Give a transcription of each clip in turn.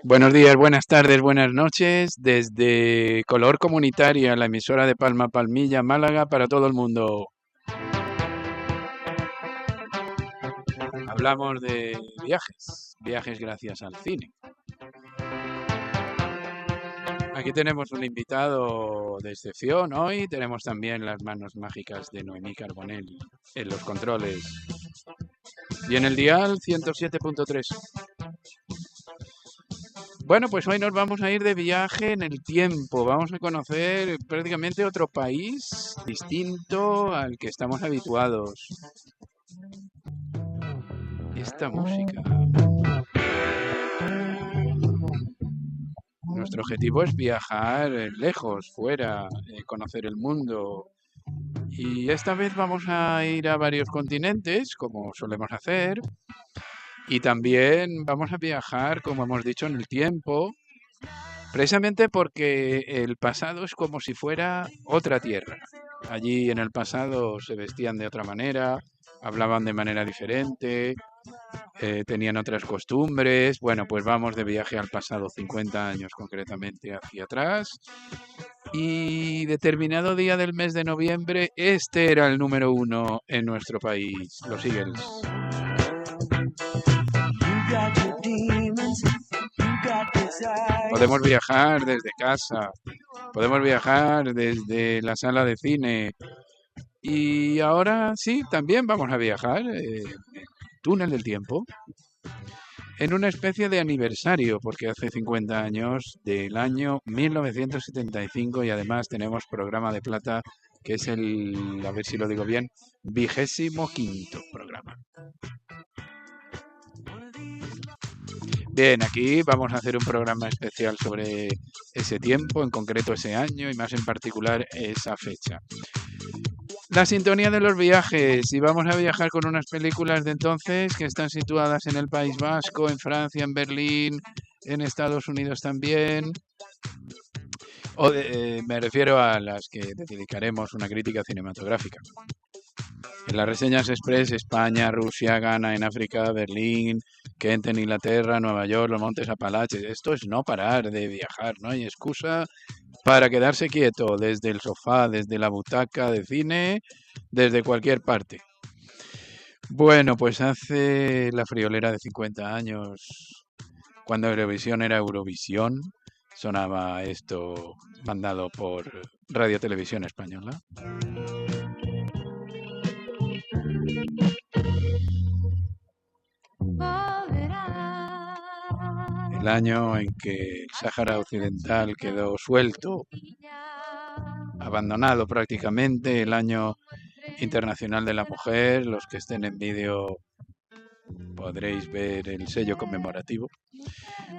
Buenos días, buenas tardes, buenas noches, desde Color Comunitaria, la emisora de Palma Palmilla, Málaga, para todo el mundo. Hablamos de viajes, viajes gracias al cine. Aquí tenemos un invitado de excepción hoy, tenemos también las manos mágicas de Noemí Carbonell en los controles y en el dial 107.3. Bueno, pues hoy nos vamos a ir de viaje en el tiempo. Vamos a conocer prácticamente otro país distinto al que estamos habituados. Esta música. Nuestro objetivo es viajar lejos, fuera, conocer el mundo. Y esta vez vamos a ir a varios continentes, como solemos hacer. Y también vamos a viajar, como hemos dicho, en el tiempo. Precisamente porque el pasado es como si fuera otra tierra. Allí en el pasado se vestían de otra manera, hablaban de manera diferente, tenían otras costumbres. Bueno, pues vamos de viaje al pasado, 50 años concretamente hacia atrás. Y determinado día del mes de noviembre, este era el número 1 en nuestro país, los Eagles. Podemos viajar desde casa, podemos viajar desde la sala de cine y ahora sí, también vamos a viajar en el túnel del tiempo en una especie de aniversario, porque hace 50 años del año 1975 y además tenemos programa de plata que es el, a ver si lo digo bien, 25º programa. Bien, aquí vamos a hacer un programa especial sobre ese tiempo, en concreto ese año y más en particular esa fecha. La sintonía de los viajes, y vamos a viajar con unas películas de entonces que están situadas en el País Vasco, en Francia, en Berlín, en Estados Unidos también. Me refiero a las que dedicaremos una crítica cinematográfica. En las reseñas express, España, Rusia, Ghana, en África, Berlín, Kent en Inglaterra, Nueva York, los Montes Apalaches. Esto es no parar de viajar, no hay excusa para quedarse quieto desde el sofá, desde la butaca de cine, desde cualquier parte. Bueno, pues hace la friolera de 50 años, cuando Eurovisión era Eurovisión, sonaba esto mandado por Radio Televisión Española. El año en que el Sáhara Occidental quedó suelto, abandonado prácticamente, el año internacional de la mujer. Los que estén en vídeo podréis ver el sello conmemorativo.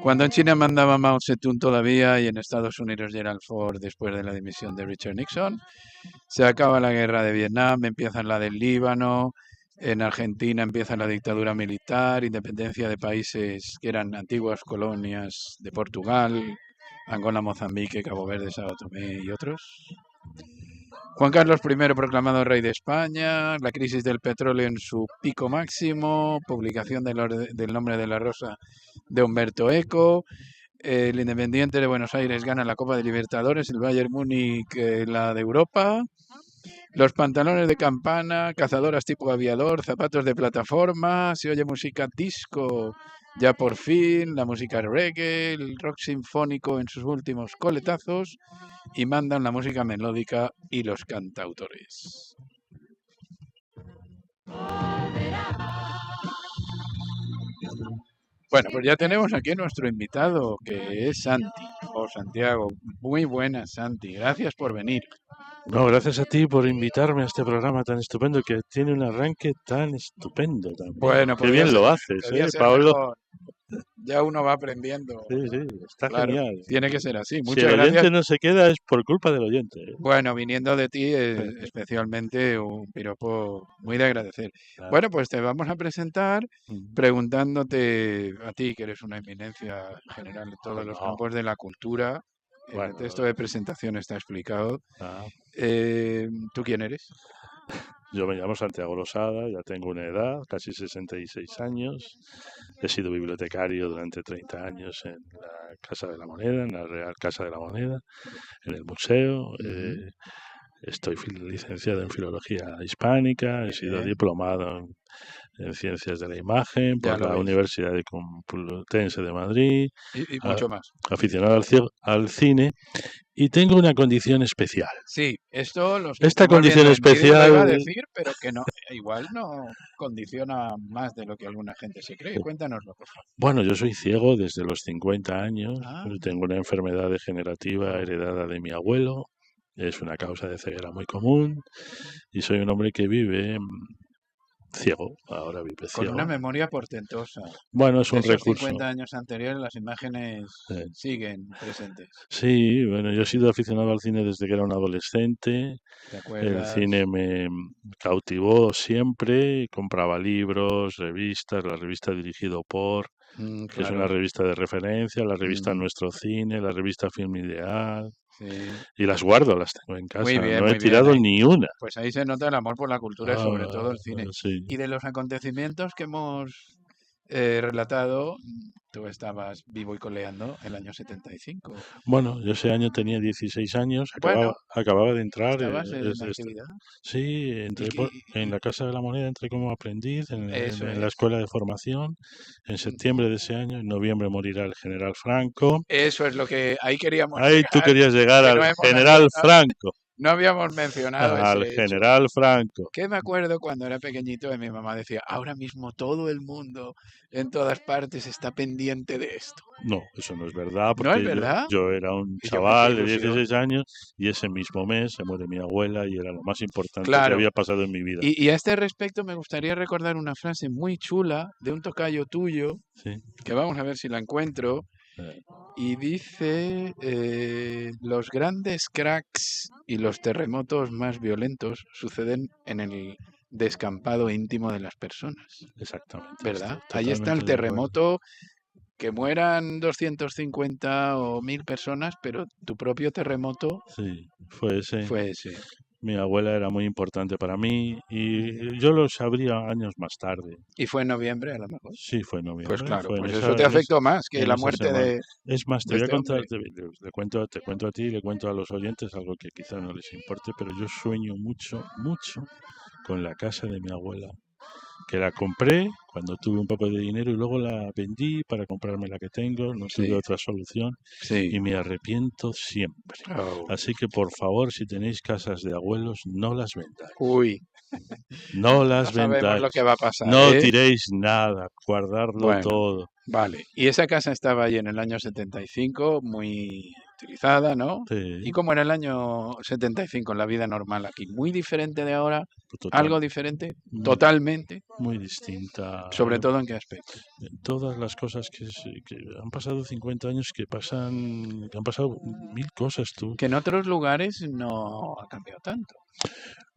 Cuando en China mandaba Mao Zedong todavía y en Estados Unidos Gerald Ford después de la dimisión de Richard Nixon, se acaba la guerra de Vietnam, empieza la del Líbano, en Argentina empieza la dictadura militar, independencia de países que eran antiguas colonias de Portugal, Angola, Mozambique, Cabo Verde, Sao Tomé y otros. Juan Carlos I proclamado rey de España, la crisis del petróleo en su pico máximo, publicación del nombre de la rosa de Humberto Eco, el Independiente de Buenos Aires gana la Copa de Libertadores, el Bayern Múnich la de Europa, los pantalones de campana, cazadoras tipo aviador, zapatos de plataforma, se oye música disco, ya por fin, la música reggae, el rock sinfónico en sus últimos coletazos y mandan la música melódica y los cantautores. Bueno, pues ya tenemos aquí a nuestro invitado, que es Santi, o Santiago. Muy buenas, Santi. Gracias por venir. No, gracias a ti por invitarme a este programa tan estupendo que tiene un arranque tan estupendo también. Bueno, qué bien lo haces, Pablo. Mejor. Ya uno va aprendiendo. Sí, está claro, genial. Tiene que ser así. Si Muchas el gracias. oyente no se queda es por culpa del oyente. Bueno, viniendo de ti, especialmente un piropo muy de agradecer. Claro. Bueno, pues te vamos a presentar preguntándote a ti, que eres una eminencia general en todos los campos de la cultura. En el texto de presentación está explicado. ¿Tú quién eres? Yo me llamo Santiago Losada, ya tengo una edad, casi 66 años. He sido bibliotecario durante 30 años en la Casa de la Moneda, en la Real Casa de la Moneda, en el museo. Ujú. Estoy licenciado en Filología Hispánica, he sido Bien, diplomado en Ciencias de la Imagen ya por lo la veis. Universidad Complutense de Madrid, Y a- mucho más. aficionado al cine y tengo una condición especial. Sí, esto lo Esta estamos condición viendo en vídeo, lo iba a especial, decir, pero que no, igual no condiciona más de lo que alguna gente se cree. Cuéntanoslo, por favor. bueno, yo soy ciego desde los 50 años, Ah, tengo una enfermedad degenerativa heredada de mi abuelo, es una causa de ceguera muy común y soy un hombre que vive ciego, ahora vive con una ciego. memoria portentosa. Bueno, es De un esos recurso. 50 años anteriores, las imágenes eh, siguen presentes. Sí, bueno, yo he sido aficionado al cine desde que era un adolescente. ¿Te El cine acuerdas? me cautivó siempre. Compraba libros, revistas, la revista Dirigido por, que es una Claro. revista de referencia, la revista Mm, Nuestro Cine, la revista Film Ideal. sí. Y las guardo, las tengo en Muy casa. bien, No he muy bien. tirado ni una. Pues ahí se nota el amor por la cultura y sobre Ah, todo el cine. sí. Y de los acontecimientos que hemos relatado, tú estabas vivo y coleando el año 75. Bueno, yo ese año tenía 16 años, acababa, Bueno, acababa de entrar. estabas en actividad. Sí, Y, entré y- en y- la Casa de la Moneda, entré como aprendiz eso en la es. escuela de formación en Ujú. septiembre de ese año. En noviembre morirá el general Franco. Eso es lo que ahí queríamos Ahí tú llegar, querías llegar que al general Franco, no habíamos mencionado al ese hecho. general Franco. Que me acuerdo cuando era pequeñito y mi mamá decía, ahora mismo todo el mundo en todas partes está pendiente de esto. No, eso no es verdad, ¿No es porque verdad? yo era un Y yo, qué chaval de ilusión. 16 años y ese mismo mes se muere mi abuela y era lo más importante que Claro. había pasado en mi vida. Y a este respecto me gustaría recordar una frase muy chula de un tocayo tuyo, Sí. que vamos a ver si la encuentro, eh, y dice, los grandes cracks y los terremotos más violentos suceden en el descampado íntimo de las personas, Exactamente, estoy ¿verdad? Ahí está el totalmente de acuerdo. terremoto, que mueran 250 o 1000 personas, pero tu propio terremoto Sí, fue ese. fue ese. Mi abuela era muy importante para mí y yo lo sabría años más tarde. Y fue en noviembre, a lo mejor. Sí, fue en Pues noviembre, claro, fue pues eso te afectó más que en la esa muerte semana. Es más, te de voy a este contar, hombre. te cuento a ti y le cuento a los oyentes algo que quizá no les importe, pero yo sueño mucho, mucho con la casa de mi abuela, que la compré cuando tuve un poco de dinero y luego la vendí para comprarme la que tengo, no tuve Sí, otra solución sí. y me arrepiento siempre. Oh. Así que por favor, si tenéis casas de abuelos, no las vendáis. Uy, No no las sabemos lo que vendáis. va a pasar, No ¿eh? tiréis nada, guardadlo Bueno, todo. vale. Y esa casa estaba ahí en el año 75, muy utilizada, ¿no? Y Sí, como en el año 75, en la vida normal aquí, muy diferente de ahora, total, algo diferente, muy, totalmente, muy distinta. sobre todo en qué aspecto. Todas las cosas que han pasado 50 años, que han pasado mil cosas, tú. Que en otros lugares no ha cambiado tanto,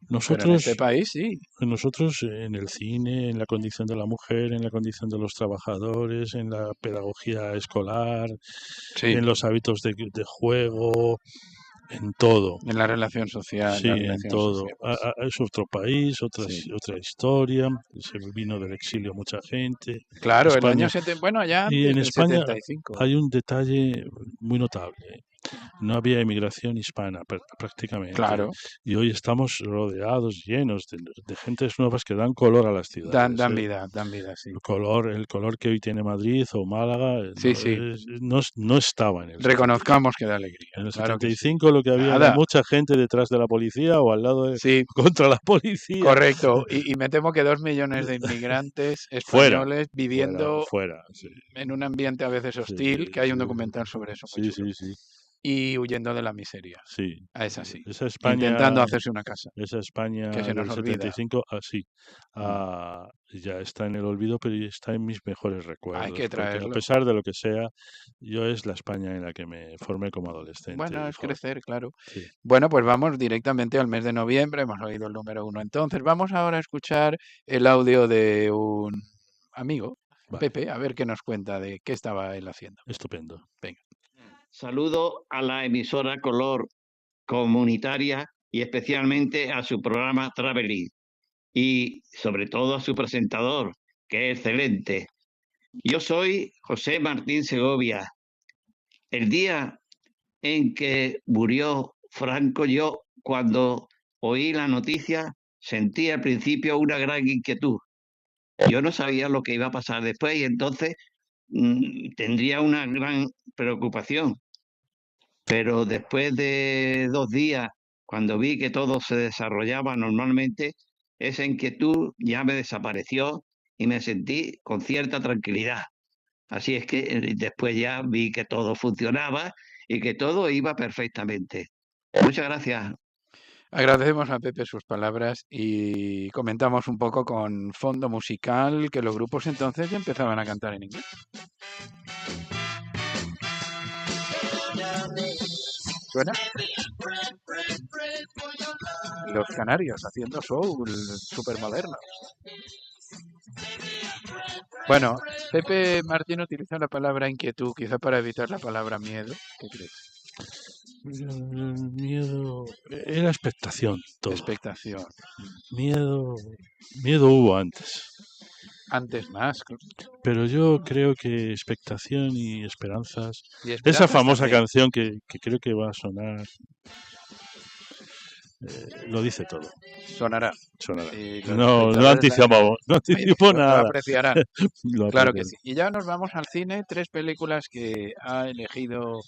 pero en este Nosotros, país sí. nosotros en el cine, en la condición de la mujer, en la condición de los trabajadores, en la pedagogía escolar, Sí, en los hábitos de juego, en todo. en la relación social, Sí, las en relaciones todo. sociales. Es otro país, Sí. otra historia. Se vino del exilio mucha gente. Claro, el año España. 70, bueno, ya Y antes en del España 75. hay un detalle muy notable. No había emigración hispana prácticamente. Claro, Y hoy estamos rodeados, llenos de gentes nuevas que dan color a las ciudades. dan vida, sí. El color que hoy tiene Madrid o Málaga Sí, sí, no estaba en el 75. reconozcamos que da alegría, En el claro que setenta y sí. cinco lo que había era Nada, mucha gente detrás de la policía o al lado sí, contra la policía. correcto. Y me temo que 2 millones de inmigrantes Fuera, españoles viviendo fuera. Sí, en un ambiente a veces sí, hostil, que hay un sí, documental sobre eso muy sí, chulo, sí, sí, y huyendo de la miseria. sí. Es así. Esa Intentando España, hacerse una casa, esa que España se nos del olvida. 75, así, Mm. ya está en el olvido, pero está en mis mejores Hay recuerdos, que porque a traerlo. pesar de lo que sea, yo es la España en la que me formé como adolescente Bueno, y es joven. crecer, claro. Sí, Bueno, pues vamos directamente al mes de noviembre. Hemos oído el número uno. Entonces, vamos ahora a escuchar el audio de un amigo, vale, Pepe, a ver qué nos cuenta de qué estaba él haciendo. estupendo. Venga. Saludo a la emisora Color comunitaria y especialmente a su programa Traveling y sobre todo a su presentador, que es excelente. Yo soy José Martín Segovia. El día en que murió Franco, yo cuando oí la noticia sentí al principio una gran inquietud. Yo no sabía lo que iba a pasar después y entonces tendría una gran preocupación. Pero después de 2 días, cuando vi que todo se desarrollaba normalmente, esa inquietud ya me desapareció y me sentí con cierta tranquilidad. Así es que después ya vi que todo funcionaba y que todo iba perfectamente. Muchas gracias. Agradecemos a Pepe sus palabras y comentamos un poco con fondo musical que los grupos entonces ya empezaban a cantar en inglés. ¿Suena? Los Canarios haciendo soul súper moderno. Bueno, Pepe Martín utiliza la palabra inquietud, quizá para evitar la palabra miedo. ¿Qué crees? Miedo, era expectación todo. Expectación. Miedo hubo antes. Antes más. Pero yo creo que expectación y esperanzas. Y Esa esperanzas famosa también. canción que creo que va a sonar. Lo dice todo. Sonará. Sonará. Y los No espectadores no anticipo lo nada. apreciarán. Lo Claro que apreciarán. sí. Y ya nos vamos al cine. 3 películas que ha elegido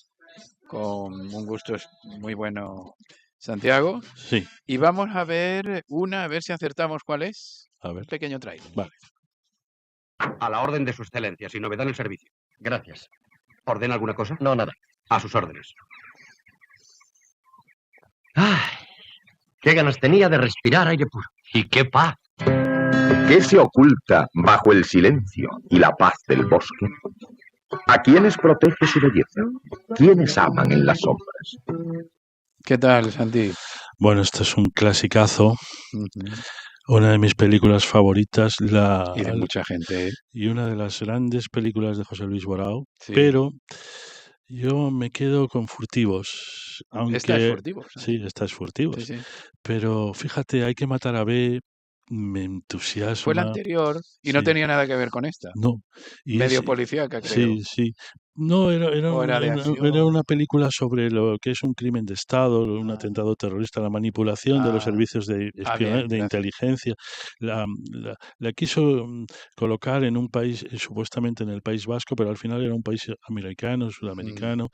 con un gusto muy bueno Santiago. Sí, Y vamos a ver una, a ver si acertamos cuál es. a ver. Un pequeño trailer. Vale. A la orden de su excelencia, sin novedad en el servicio. Gracias. ¿Ordena alguna cosa? No, nada. A sus órdenes. ¡Ay! ¡Qué ganas tenía de respirar aire puro! ¡Y qué paz! ¿Qué se oculta bajo el silencio y la paz del bosque? ¿A quiénes protege su belleza? ¿Quiénes aman en las sombras? ¿Qué tal, Santi? Bueno, este es un clasicazo. Ujú. Una de mis películas favoritas. Y de mucha gente. Y una de las grandes películas de José Luis Borao. Sí. Pero yo me quedo con Furtivos. Aunque, Esta es Furtivos. Sí, esta es Furtivos. Sí, sí. Pero fíjate, Hay que matar a B. Me entusiasma. Fue la anterior y no Sí. tenía nada que ver con esta. No. Y Medio es- policíaca, creo. Sí, sí. No, era O era de acción. una película sobre lo que es un crimen de Estado, un atentado terrorista, la manipulación de los servicios de espionaje, bien, de gracias. inteligencia. La quiso colocar en un país, supuestamente en el País Vasco, pero al final era un país americano, sudamericano.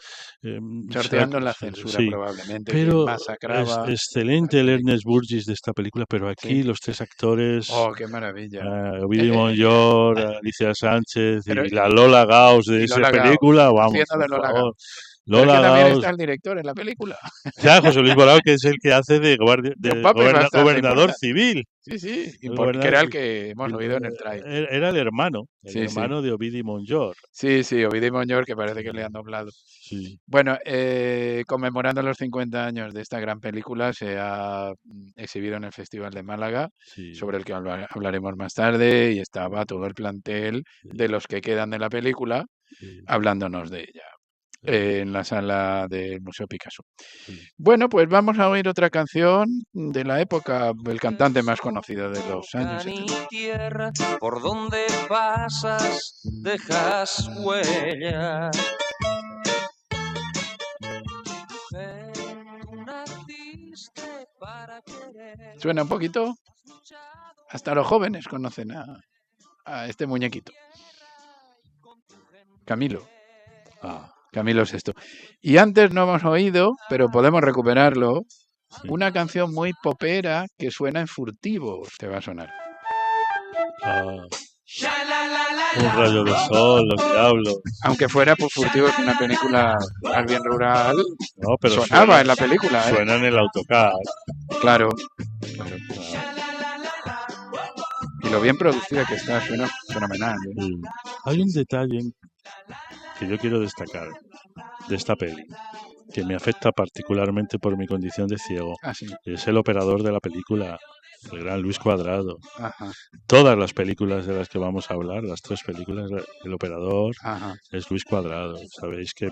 Sorteando la censura, sí. probablemente, Pero que masacraba. excelente el Ernest Burgess de esta película, pero aquí Sí. los 3 actores, Oh, qué maravilla. Ovidio Monllor, Alicia Sánchez Pero- y la Lola Gauss de y esa Lola Gauss, película, vamos, haciendo de por Lola favor. Gauss. Pero es Lola que también Gauss, está el director en la película. ya, José Luis Borao, que es el que hace de Un papel bastante gobernador importante. civil. Sí, sí. El Que era el gobernador- que hemos oído en el trailer. Era el hermano Sí, sí. de Ovidio Monllor. Sí, sí, Ovidio Moñor, que parece que le han doblado. Sí, Bueno, conmemorando los 50 años de esta gran película, se ha exhibido en el Festival de Málaga, sí. sobre el que hablaremos más tarde, y estaba todo el plantel de los que quedan de la película Sí, hablándonos de ella en la sala del Museo Picasso. sí. Bueno, pues vamos a oír otra canción de la época, el cantante más conocido de los años 70. Ni tierra, por donde pasas dejas huella. Mujer, tú naciste para querer. ¿Suena un poquito? Hasta los jóvenes conocen a este muñequito. Camilo. Camilo Sesto. Y antes no hemos oído, pero podemos recuperarlo, Sí. una canción muy popera que suena en Furtivos. Te va a sonar. Un rayo de sol, los diablos. Aunque fuera por Furtivos una película más bien rural, No, pero sonaba en la película. suena en el autocar. Claro, claro. Y lo bien producida que está, suena fenomenal. ¿eh? Sí. Hay un detalle que yo quiero destacar de esta peli, que me afecta particularmente por mi condición de ciego. Ah, sí. Es el operador de la película, el gran Luis Cuadrado. Ajá, Todas las películas de las que vamos a hablar, las 3 películas, El operador ajá. es Luis Cuadrado. Sabéis que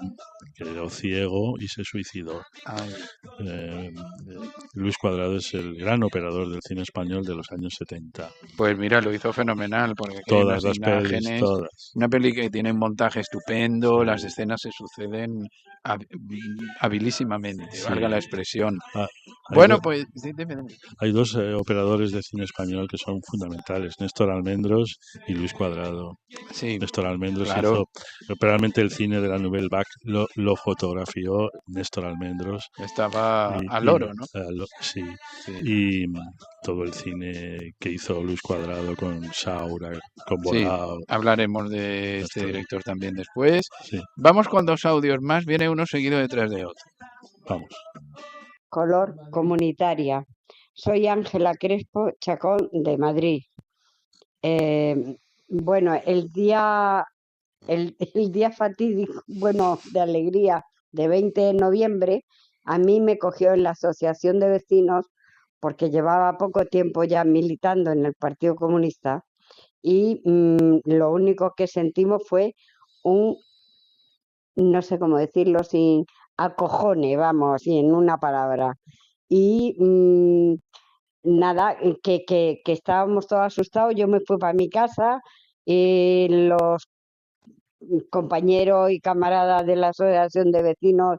quedó ciego y se suicidó. Ay, Eh, Luis Cuadrado es el gran operador del cine español de los años 70. pues mira, lo hizo fenomenal, porque aquí hay Todas unas las pelis, imágenes, todas. una peli que tiene un montaje estupendo, las Sí, escenas se suceden habilísimamente, valga la sí. expresión. Ah, hay, Bueno, do- pues sí, dime. hay dos operadores de cine español que son fundamentales, Néstor Almendros y Luis Cuadrado. Sí, Néstor Almendros claro, realmente el cine de la Nouvelle Vague lo fotografió Néstor Almendros estaba al y loro, ¿no? sí, Sí, y todo el cine que hizo Luis Cuadrado con Saura, con sí, Bolao, hablaremos de este Néstor, director también después. sí, Vamos con 2 audios más, viene uno seguido detrás de otro. vamos. Color comunitaria. Soy Ángela Crespo Chacón de Madrid. Bueno, el día fatídico, bueno, de alegría, de 20 de noviembre, a mí me cogió en la Asociación de Vecinos porque llevaba poco tiempo ya militando en el Partido Comunista y lo único que sentimos fue un, no sé cómo decirlo, sin acojone, vamos, y en una palabra. Y nada, que estábamos todos asustados, yo me fui para mi casa, los compañeros y camaradas de la asociación de vecinos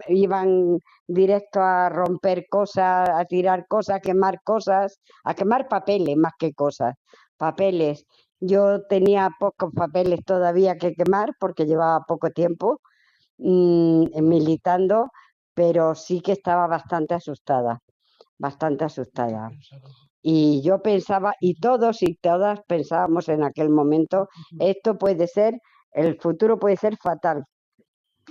iban directo a romper cosas, a tirar cosas, a quemar papeles más que cosas, papeles. Yo tenía pocos papeles todavía que quemar porque llevaba poco tiempo militando, pero sí que estaba bastante asustada. Y yo pensaba, y todos y todas pensábamos en aquel momento, esto puede ser, el futuro puede ser fatal.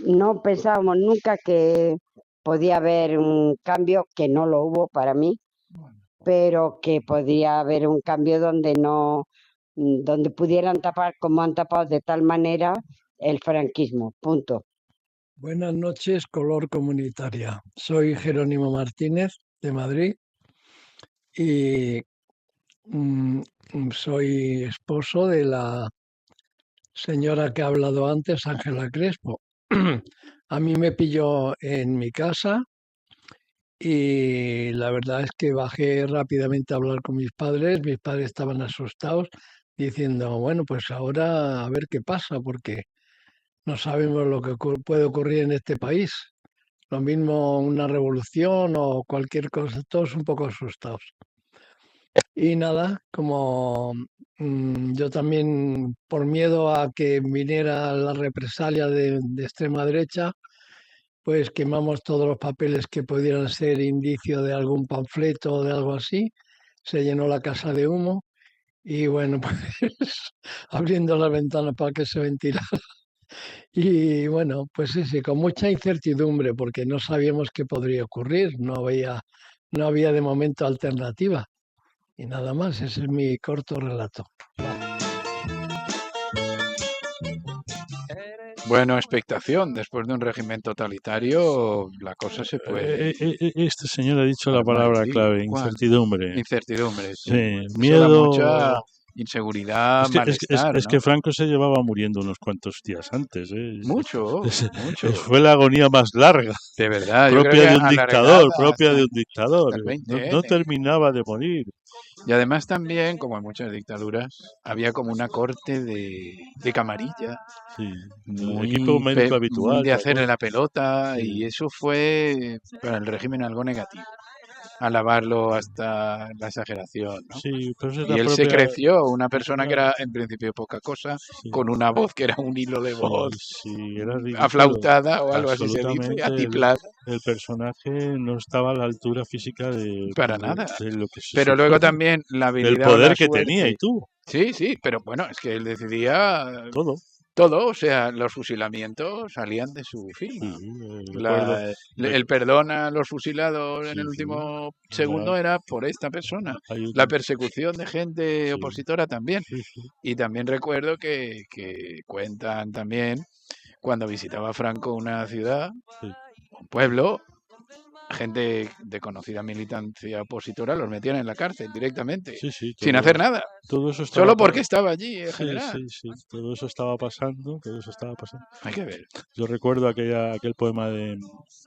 No pensábamos nunca que podía haber un cambio, que no lo hubo para mí, pero que podía haber un cambio donde donde pudieran tapar como han tapado de tal manera el franquismo. Punto. Buenas noches, Color Comunitaria. Soy Jerónimo Martínez de Madrid y soy esposo de la señora que ha hablado antes, Ángela Crespo. A mí me pilló en mi casa y la verdad es que bajé rápidamente a hablar con mis padres. Mis padres estaban asustados diciendo, bueno, pues ahora a ver qué pasa porque no sabemos lo que puede ocurrir en este país. Lo mismo una revolución o cualquier cosa, todos un poco asustados. Y nada, como yo también, por miedo a que viniera la represalia de extrema derecha, pues quemamos todos los papeles que pudieran ser indicio de algún panfleto o de algo así. Se llenó la casa de humo y bueno, pues abriendo las ventanas para que se ventilara. Y bueno, pues sí, con mucha incertidumbre porque no sabíamos qué podría ocurrir, no había de momento alternativa. Y nada más, ese es mi corto relato. Bueno, expectación, después de un régimen totalitario, la cosa se puede Este señor ha dicho la armar en palabra lío. clave, ¿Cuál? incertidumbre. Incertidumbre, sí. Sí, Eso da mucha miedo. inseguridad, malestar, Es ¿no? que Franco se llevaba muriendo unos cuantos días antes, ¿eh? Mucho, mucho. Fue la agonía más larga, De verdad, yo creo propia que de un dictador, alargada propia hasta de un dictador. el No 20N. terminaba de morir. Y además también, como en muchas dictaduras, había como una corte de camarilla, Sí, el equipo médico muy habitual, de ¿te hacerle acuerdas? la pelota, Sí, y eso fue para el régimen algo negativo, alabarlo hasta la exageración, ¿no? sí, pero esa es Y la él se propia. creció, una persona que Claro, era en principio poca cosa, sí, con una voz que era un hilo de sí, voz sí, era ridículo. aflautada o algo así se dice, Absolutamente, atiplada, el personaje no estaba a la altura física para nada. de lo que se Pero luego supone, también la del habilidad o la poder que tenía y suerte. tuvo, Sí, sí, pero bueno, es que él decidía todo. todo, o sea, los fusilamientos salían de su Sí, firma. recuerdo, El perdón a los fusilados en sí, el sí, último era- segundo era por esta persona. hay La un- persecución de gente sí, opositora también. sí, sí, Y también recuerdo que cuentan también cuando visitaba Franco una ciudad, sí, un pueblo, gente de conocida militancia opositora los metían en la cárcel directamente, Sí, sí, sin hacer nada, todo eso estaba solo porque estaba allí el sí, general. sí, todo eso estaba pasando, todo eso estaba pasando. Hay que ver. Yo recuerdo aquel poema de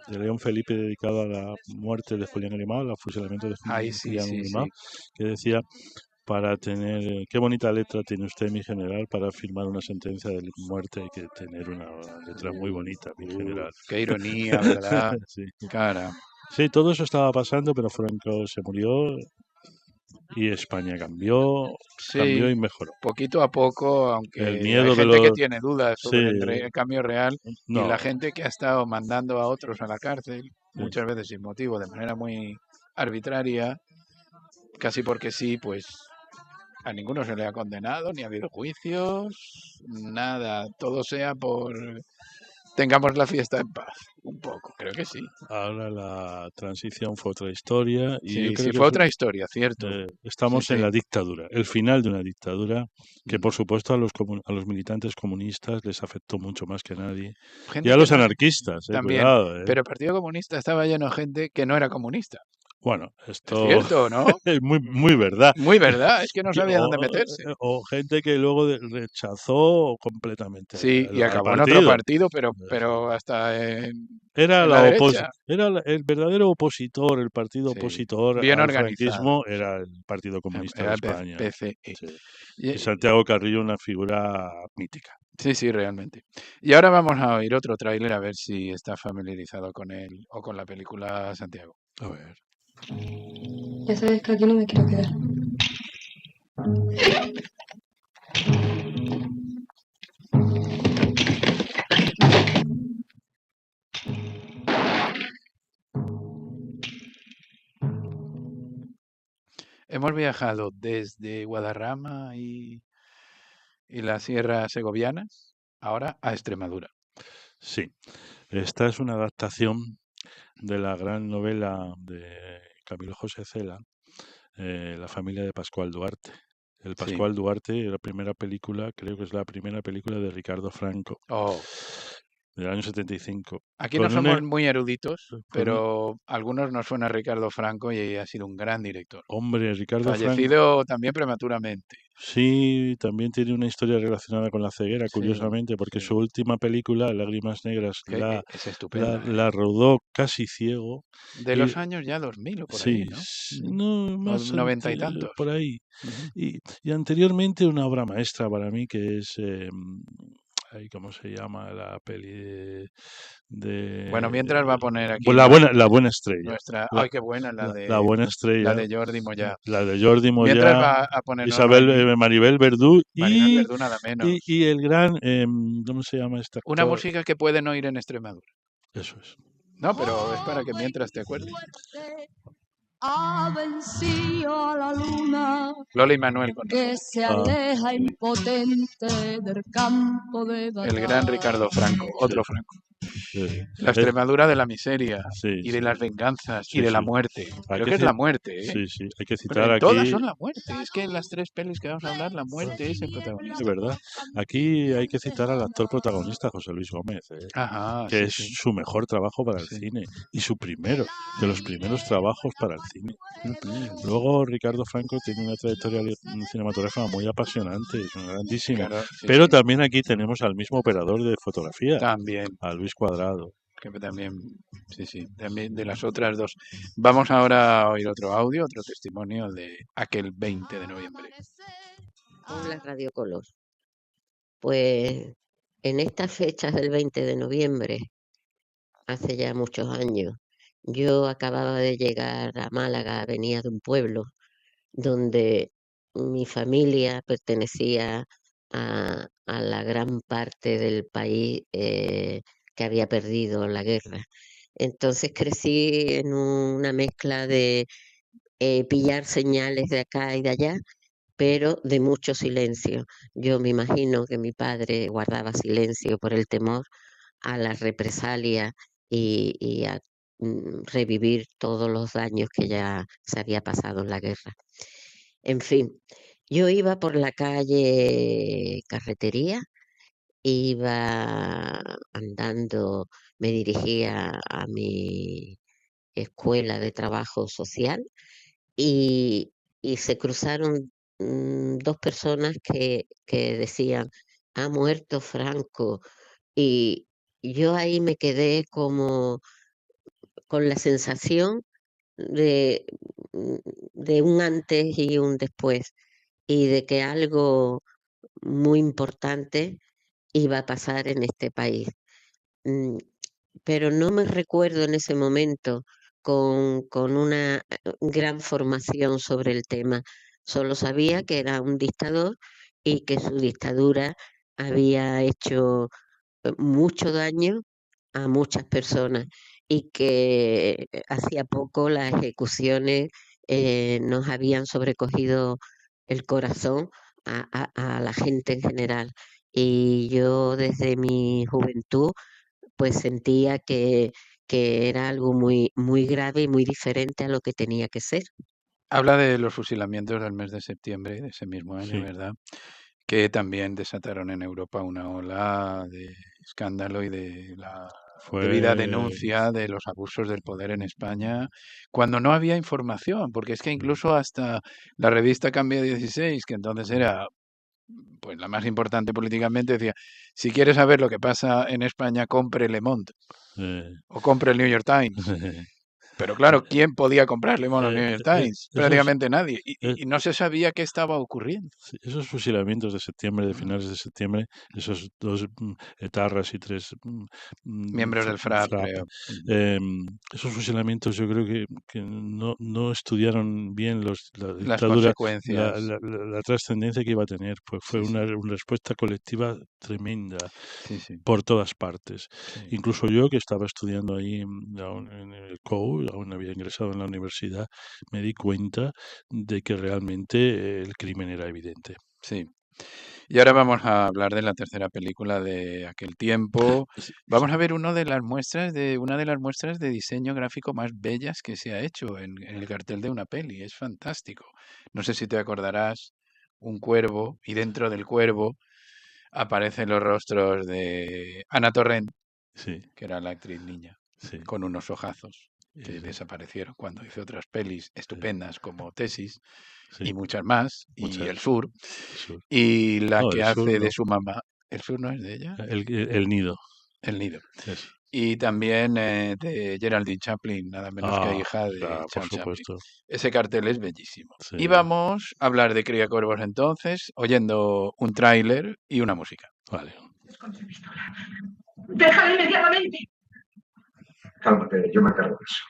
León Felipe dedicado a la muerte de Julián Grimao, al fusilamiento de Ahí sí, Julián sí, Grimao, sí. que decía, para tener, qué bonita letra tiene usted, mi general, para firmar una sentencia de muerte hay que tener una letra muy bonita, mi general. Qué ironía, ¿verdad? Sí. Cara. Sí, todo eso estaba pasando, pero Franco se murió y España cambió Sí, y mejoró. poquito a poco, El aunque hay miedo de gente que los... tiene dudas Sí, sobre el cambio real y no, la gente que ha estado mandando a otros a la cárcel, sí. muchas veces sin motivo, de manera muy arbitraria, casi porque sí, pues a ninguno se le ha condenado, ni ha habido juicios, nada, todo sea por tengamos la fiesta en paz, un poco, creo que sí. Ahora la transición fue otra historia y yo Sí, creo sí, que fue otra historia, cierto. Sí, estamos en sí. la dictadura, el final de una dictadura que Mm. por supuesto a los militantes comunistas les afectó mucho más que a nadie. Y Gente a que los no, anarquistas, también, cuidado. pero el Partido Comunista estaba lleno de gente que no era comunista. Bueno, Es esto cierto, ¿no? es muy verdad. Muy verdad, es que no Que- sabía dónde o, meterse. o gente que luego rechazó completamente Sí, y al acabó en otro partido. partido, pero hasta Era en la derecha. el verdadero opositor, el partido Sí, opositor bien al organizado. franquismo era el Partido Comunista de Era España. PCE. Sí. Y Y- Santiago Carrillo, una figura mítica. sí, sí, realmente. Y ahora vamos a oír otro tráiler a ver si está familiarizado con él o con la película Santiago. A ver. Ya sabes que aquí no me quiero quedar. Hemos viajado desde Guadarrama y las sierras segovianas, ahora a Extremadura. Sí, esta es una adaptación de la gran novela de Camilo José Cela, La familia de Pascual Duarte. El Sí. Pascual Duarte, la primera película, creo que es la primera película de Ricardo Franco, Oh, del año 75. aquí no Con somos muy eruditos, con un pero a algunos nos suena Ricardo Franco y ha sido un gran director. hombre, Ricardo Franco, Fallecido también prematuramente. sí, también tiene una historia relacionada con la ceguera, Sí, curiosamente, porque sí. su última película, Lágrimas Negras, Que es estupenda. la rodó casi ciego. De Y los años ya 2000 o por ahí, sí, ¿no? no, O más 90 y tantos. por ahí. Ujú. Y anteriormente una obra maestra para mí que es, ay, ¿cómo se llama la peli Bueno, mientras va a poner aquí pues la buena estrella. nuestra... La, ¡Ay, qué buena! la buena La estrella, de Jordi Moya. la de Jordi Mientras Moya, va a ponernos Isabel Maribel Verdú Maribel Verdú, nada menos. y el gran, ¿cómo se llama este Una actor? música que pueden oír en Extremadura. Eso es. No, pero es para que mientras te acuerdes. Ha vencido a la luna Lola y Manuel con que nosotros. se aleja impotente del campo de El gran Ricardo Franco, otro Franco. Sí. La Extremadura de la miseria Sí, y de sí. las venganzas Sí, y de la sí. muerte. Hay Creo que que es ci- la muerte, ¿eh? Sí, sí, hay que Pero citar en todas aquí, son la muerte. Es que en las tres pelis que vamos a hablar, la muerte es el es protagonista. verdad. Aquí hay que citar al actor protagonista, José Luis Gómez, Ajá, que sí, es sí. su mejor trabajo para el Sí. cine y su primero, de los primeros trabajos para el cine. Ujú. Luego Ricardo Franco tiene una trayectoria cinematográfica muy apasionante, es grandísimo. Claro, sí, Pero sí. también aquí tenemos al mismo operador de fotografía, También, a Luis Cuadrado. que también, sí, sí, también de las otras dos. Vamos ahora a oír otro audio, otro testimonio de aquel 20 de noviembre. Hola Radio Color. Pues en estas fechas del 20 de noviembre, hace ya muchos años, yo acababa de llegar a Málaga, venía de un pueblo donde mi familia pertenecía a la gran parte del país que había perdido la guerra. Entonces crecí en una mezcla de pillar señales de acá y de allá, pero de mucho silencio. Yo me imagino que mi padre guardaba silencio por el temor a la represalia y a revivir todos los daños que ya se había pasado en la guerra. En fin, yo iba por la calle Carretería, iba andando, me dirigía a mi escuela de trabajo social y se cruzaron dos personas que decían, ha muerto Franco. Y yo ahí me quedé como con la sensación de, de un antes y un después, y de que algo muy importante iba a pasar en este país. Mm, Pero no me recuerdo en ese momento con una gran formación sobre el tema. Solo sabía que era un dictador y que su dictadura había hecho mucho daño a muchas personas y que hacía poco las ejecuciones nos habían sobrecogido el corazón a la gente en general. Y yo desde mi juventud pues sentía que era algo muy, muy grave y muy diferente a lo que tenía que ser. Habla de los fusilamientos del mes de septiembre de ese mismo año, Sí. ¿verdad? Que también desataron en Europa una ola de escándalo y de la debida Fue denuncia de los abusos del poder en España cuando no había información, porque es que incluso hasta la revista Cambio 16, que entonces era pues la más importante políticamente, decía, si quieres saber lo que pasa en España, compre Le Monde eh, o compre el New York Times. Pero claro, ¿quién podía comprar Le Monde o el New York Times? esos, Prácticamente nadie. eh, Y no se sabía qué estaba ocurriendo. sí, esos fusilamientos de septiembre, de finales de septiembre, esos dos etarras y tres Miembros del FRAP, FRAP, creo. esos fusilamientos yo creo que no estudiaron bien la Las dictadura, consecuencias. la trascendencia que iba a tener. Pues fue Sí, una sí, respuesta colectiva tremenda sí, sí, por todas partes. sí. Incluso yo, que estaba estudiando ahí en el COU, aún había ingresado en la universidad, me di cuenta de que realmente el crimen era evidente. Sí. Y ahora vamos a hablar de la tercera película de aquel tiempo. Sí, Vamos a ver una de las muestras de diseño gráfico más bellas que se ha hecho en el cartel de una peli. Es fantástico. No sé si te acordarás, un cuervo, y dentro del cuervo aparecen los rostros de Ana Torrent, sí, que era la actriz niña, sí, con unos ojazos sí, que sí, desaparecieron cuando hizo otras pelis estupendas como Tesis sí, y muchas más, y muchas. El Sur, El sur. y la No, que el sur hace de no. su mamá. ¿El Sur no es de ella? El nido. El Nido. Eso. Y también de Geraldine Chaplin, nada menos que Ah, hija de claro, por Charles Chaplin. supuesto. Ese cartel es bellísimo. Sí. Y vamos a hablar de Criacuervos entonces, oyendo un tráiler y una música. Vale. ¡Déjala inmediatamente! Cálmate, yo me encargo de eso.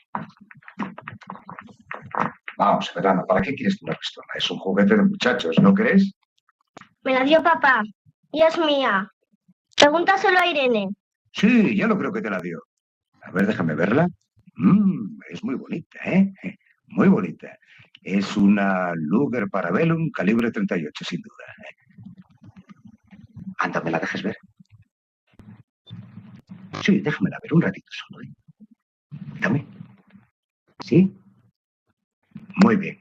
Vamos, Verano, ¿para qué quieres una pistola? Es un juguete de muchachos, ¿no crees? Me la dio papá y es mía. Pregúntaselo a Irene. Sí, ya lo creo que te la dio. A ver, déjame verla. Es muy bonita, ¿eh? Muy bonita. Es una Luger Parabellum calibre 38, sin duda. Anda, ¿me la dejes ver? Sí, déjamela ver un ratito solo, ¿eh? Dame. ¿Sí? Muy bien.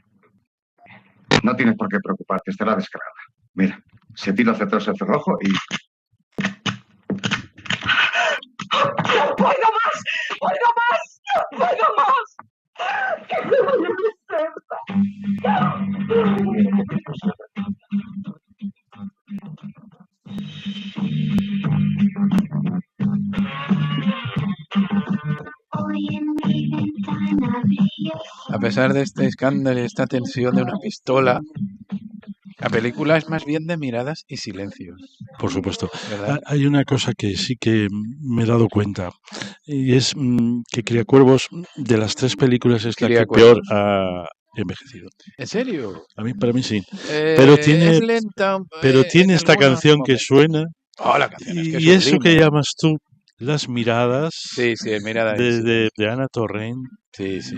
No tienes por qué preocuparte, estará descargada. Mira, se tira hacia atrás el cerrojo y... ¡No puedo más! ¡Puedo más! ¡No puedo más! ¡Que me voy A pesar de este escándalo y esta tensión de una pistola, la película es más bien de miradas y silencios, Por supuesto. ¿verdad? Hay una cosa que sí que me he dado cuenta, y es que Criacuervos, de las tres películas, es la que peor Criacuervos. ha envejecido. ¿En serio? Para mí sí. Pero Es tiene, lenta pero en tiene esta algunos canción que momentos. suena, Oh, la canción es que es y eso que sublime. llamas tú las miradas Sí, sí, mirada y silencio. de Ana Torrent Sí, sí.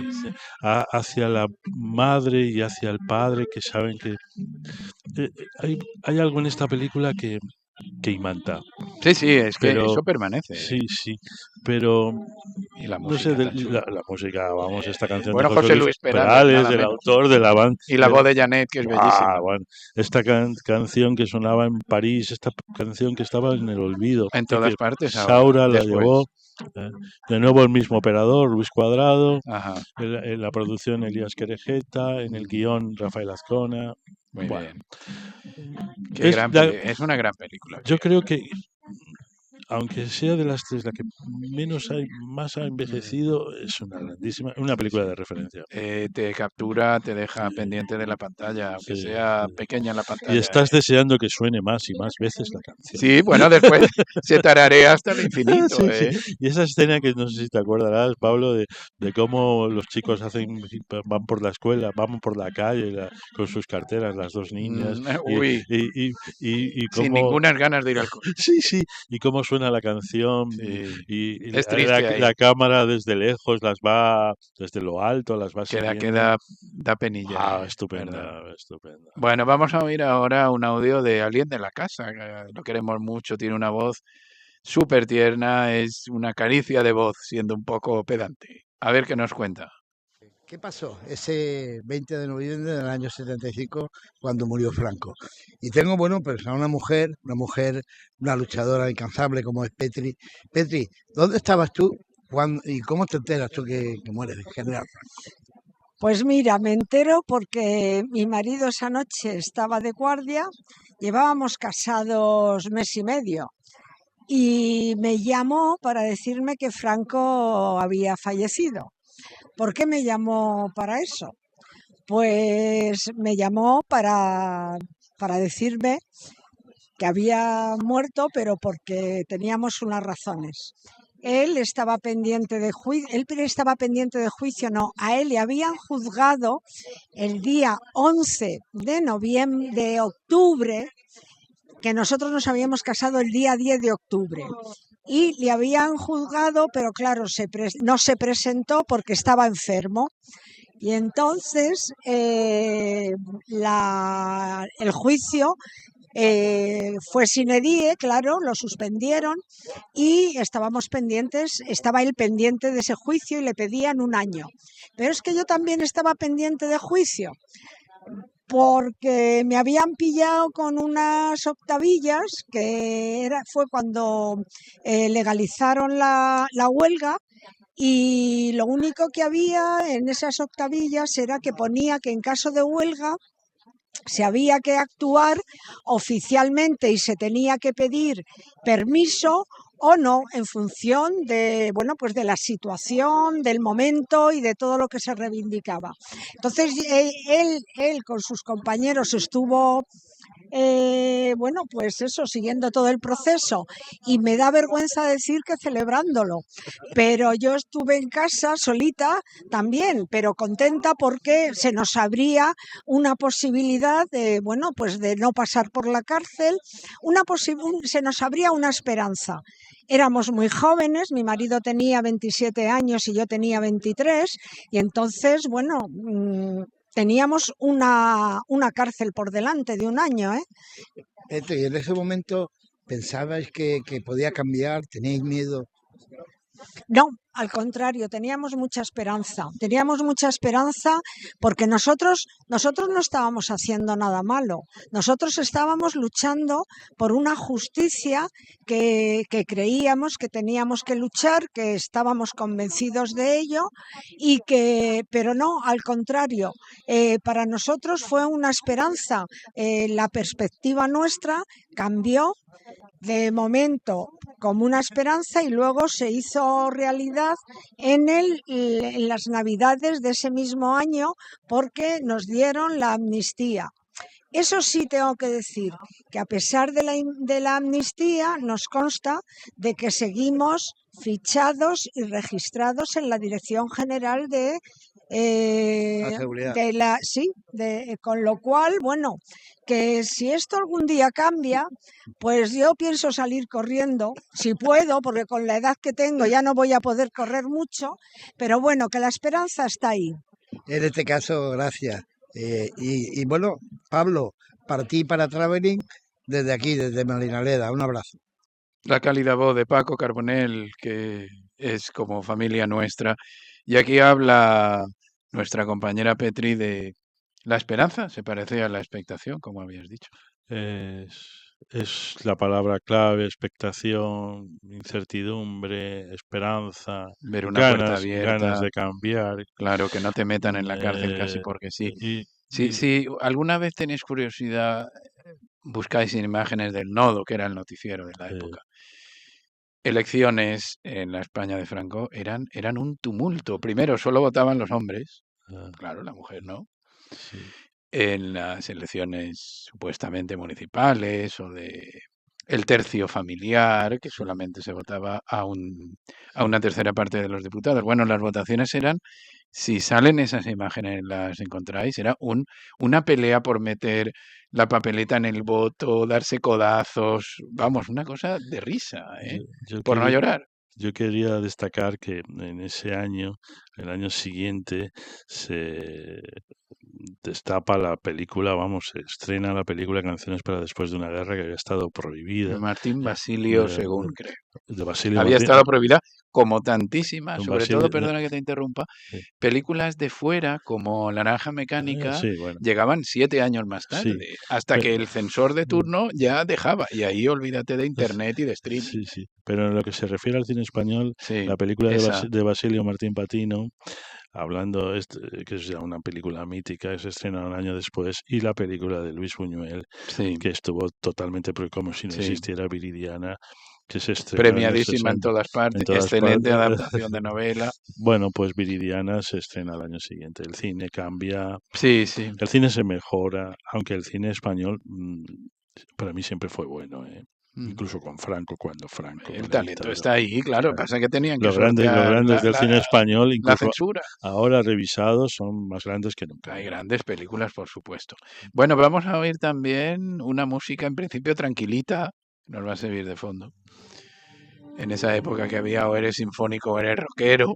hacia la madre y hacia el padre, que saben que hay algo en esta película que imanta. Sí, sí, es que Pero eso permanece. sí, pero Y la no sé, música tan chula. la música, vamos, esta canción de Bueno, José José Luis Luis Perales, Perales, nada el menos. autor de la banda. Y la voz de Janet, que es bellísima. Bueno, esta canción que sonaba en París, esta canción que estaba en el olvido, En que todas partes ahora, Saura la después. llevó De nuevo el mismo operador, Luis Cuadrado, Ajá, en la producción Elías Querejeta, en el guión Rafael Azcona. muy Bueno, bien. Qué es, gran la- es una gran película, yo creo. creo que, aunque sea de las tres la que más ha envejecido, es una grandísima, una película Sí. de referencia. Te captura, te deja Sí, pendiente de la pantalla, aunque sí, sea sí. pequeña la Y pantalla. estás deseando que suene más y más veces la canción. Sí, bueno, después se tararea hasta el infinito, Sí, sí. ¿eh? Y esa escena que no sé si te acordarás, Pablo, de cómo los chicos van por la escuela, van por la calle con sus carteras, las dos niñas, Uy, y sin cómo... ninguna ganas de ir al cole. Sí, sí, y cómo suena la canción Sí, y es triste ahí. la cámara desde lejos las va, desde lo alto las va Que siguiendo. da penilla, Ah, ¿verdad? estupenda, estupenda. Bueno, vamos a oír ahora un audio de alguien de la casa, que lo queremos mucho, tiene una voz súper tierna, es una caricia de voz, siendo un poco pedante. A ver qué nos cuenta. ¿Qué pasó ese 20 de noviembre del año 75 cuando murió Franco? Y tengo, bueno, pues a una mujer, una luchadora incansable como es Petri. Petri, ¿dónde estabas tú y cómo te enteras tú que muere el general Franco? Pues mira, me entero porque mi marido esa noche estaba de guardia, llevábamos casados mes y medio y me llamó para decirme que Franco había fallecido. ¿Por qué me llamó para eso? Pues me llamó para decirme que había muerto, pero porque teníamos unas razones. Él estaba pendiente de juicio, no, a él le habían juzgado el día 11 de octubre, que nosotros nos habíamos casado el día 10 de octubre. Y le habían juzgado, pero claro, no se presentó porque estaba enfermo. Y entonces el juicio fue sine die, claro, lo suspendieron y estaba él pendiente de ese juicio y le pedían un año. Pero es que yo también estaba pendiente de juicio porque me habían pillado con unas octavillas, fue cuando legalizaron la huelga. Y lo único que había en esas octavillas era que ponía que en caso de huelga se había que actuar oficialmente y se tenía que pedir permiso o no, en función de, bueno, pues de la situación, del momento y de todo lo que se reivindicaba. Entonces, él con sus compañeros estuvo bueno, pues eso, siguiendo todo el proceso, y me da vergüenza decir que celebrándolo, pero yo estuve en casa solita también, pero contenta porque se nos abría una posibilidad de, bueno, pues de no pasar por la cárcel, se nos abría una esperanza. Éramos muy jóvenes, mi marido tenía 27 años y yo tenía 23, y entonces, bueno, teníamos una cárcel por delante de un año, ¿eh? Y en ese momento pensabais que podía cambiar, teníais miedo. No, al contrario, teníamos mucha esperanza porque nosotros no estábamos haciendo nada malo, nosotros estábamos luchando por una justicia que creíamos que teníamos que luchar, que estábamos convencidos de ello pero no, al contrario, para nosotros fue una esperanza, la perspectiva nuestra cambió de momento como una esperanza y luego se hizo realidad en las Navidades de ese mismo año porque nos dieron la amnistía. Eso sí tengo que decir, que a pesar de la amnistía nos consta de que seguimos fichados y registrados en la Dirección General de seguridad. Con lo cual, bueno, que si esto algún día cambia, pues yo pienso salir corriendo, si puedo, porque con la edad que tengo ya no voy a poder correr mucho, pero bueno, que la esperanza está ahí. En este caso, gracias. Y bueno, Pablo, para ti y para Traveling, desde aquí, desde Marinaleda, un abrazo. La cálida voz de Paco Carbonell, que es como familia nuestra. Y aquí habla nuestra compañera Petri de la esperanza, se parece a la expectación, como habías dicho. es la palabra clave, expectación, incertidumbre, esperanza, Ver una puerta ganas abierta, de cambiar. claro, que no te metan en la cárcel casi eh, porque sí. y, Si alguna vez tenéis curiosidad, buscáis imágenes del Nodo, que era el noticiero de la época. Elecciones en la España de Franco eran un tumulto. Primero solo votaban los hombres, claro, la mujer no. En las elecciones supuestamente municipales o de el tercio familiar, que solamente se votaba a una tercera parte de los diputados. Bueno, las votaciones eran, si salen esas imágenes, las encontráis, era una pelea por meter la papeleta en el voto, darse codazos, vamos, una cosa de risa, por no llorar. Yo quería destacar que en ese año, el año siguiente, se destapa la película, se estrena la película Canciones para después de una guerra, que había estado prohibida. Martín Basilio II, creo. De Basilio había Martín, estado prohibida como tantísimas, sobre Basilio, todo, perdona que te interrumpa, películas de fuera como Naranja Mecánica llegaban 7 años más tarde, hasta que el censor de turno ya dejaba, y ahí olvídate de internet y de streaming. Sí. Pero en lo que se refiere al cine español, la película de Basilio Martín Patino, hablando, que es ya una película mítica, se estrenó un año después, y la película de Luis Buñuel, que estuvo totalmente como si no existiera, Viridiana, que se estrenó premiadísima en todas partes, excelente adaptación de novela. Bueno, pues Viridiana se estrena al año siguiente. El cine cambia, el cine se mejora, aunque el cine español para mí siempre fue bueno, incluso con Franco, cuando Franco... El talento está ahí, claro, pasa que tenían que los grandes del cine español, incluso la censura. Ahora revisados, son más grandes que nunca. Hay grandes películas, por supuesto. Bueno, vamos a oír también una música en principio tranquilita, nos va a servir de fondo. En esa época que había o eres sinfónico o eres rockero,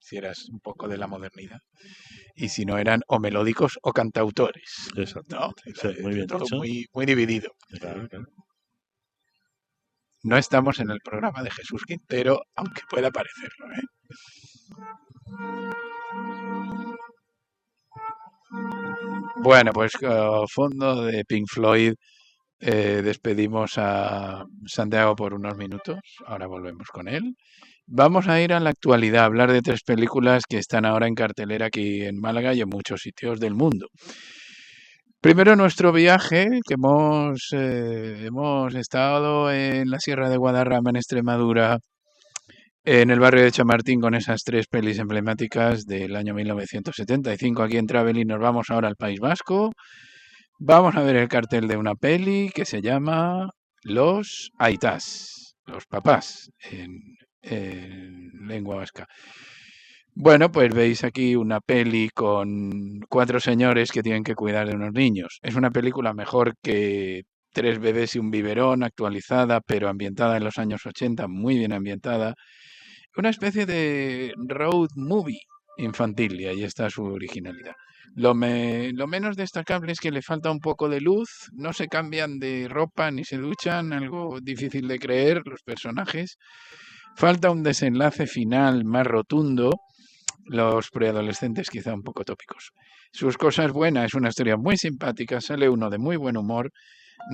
si eras un poco de la modernidad. Y si no, eran o melódicos o cantautores. Exacto. ¿No? Muy bien todo dicho. muy dividido. Claro. No estamos en el programa de Jesús Quintero, aunque pueda parecerlo. Bueno, pues fondo de Pink Floyd, despedimos a Santiago por unos minutos, ahora volvemos con él. Vamos a ir a la actualidad, a hablar de 3 películas que están ahora en cartelera aquí en Málaga y en muchos sitios del mundo. Primero, nuestro viaje, que hemos estado en la Sierra de Guadarrama, en Extremadura, en el barrio de Chamartín, con esas 3 pelis emblemáticas del año 1975 aquí en Travel, y nos vamos ahora al País Vasco. Vamos a ver el cartel de una peli que se llama Los Aitás, los papás en lengua vasca. Bueno, pues veis aquí una peli con 4 señores que tienen que cuidar de unos niños. Es una película mejor que 3 bebés y un biberón, actualizada, pero ambientada en los años 80, muy bien ambientada. Una especie de road movie infantil, y ahí está su originalidad. Lo menos destacable es que le falta un poco de luz, no se cambian de ropa ni se duchan, algo difícil de creer, los personajes. Falta un desenlace final más rotundo, los preadolescentes quizá un poco tópicos. Sus cosas buenas, es una historia muy simpática, sale uno de muy buen humor,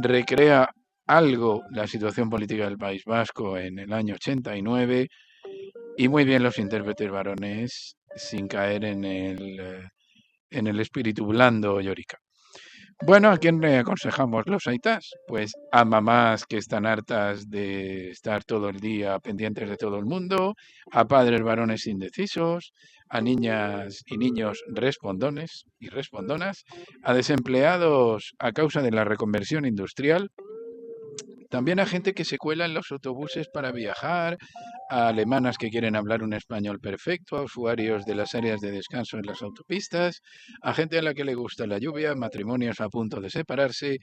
recrea algo la situación política del País Vasco en el año 89, y muy bien los intérpretes varones, sin caer en el espíritu blando llorica. Bueno, ¿a quién le aconsejamos los aitás? Pues a mamás que están hartas de estar todo el día pendientes de todo el mundo, a padres varones indecisos, a niñas y niños respondones y respondonas, a desempleados a causa de la reconversión industrial, también a gente que se cuela en los autobuses para viajar, a alemanas que quieren hablar un español perfecto, a usuarios de las áreas de descanso en las autopistas, a gente a la que le gusta la lluvia, matrimonios a punto de separarse,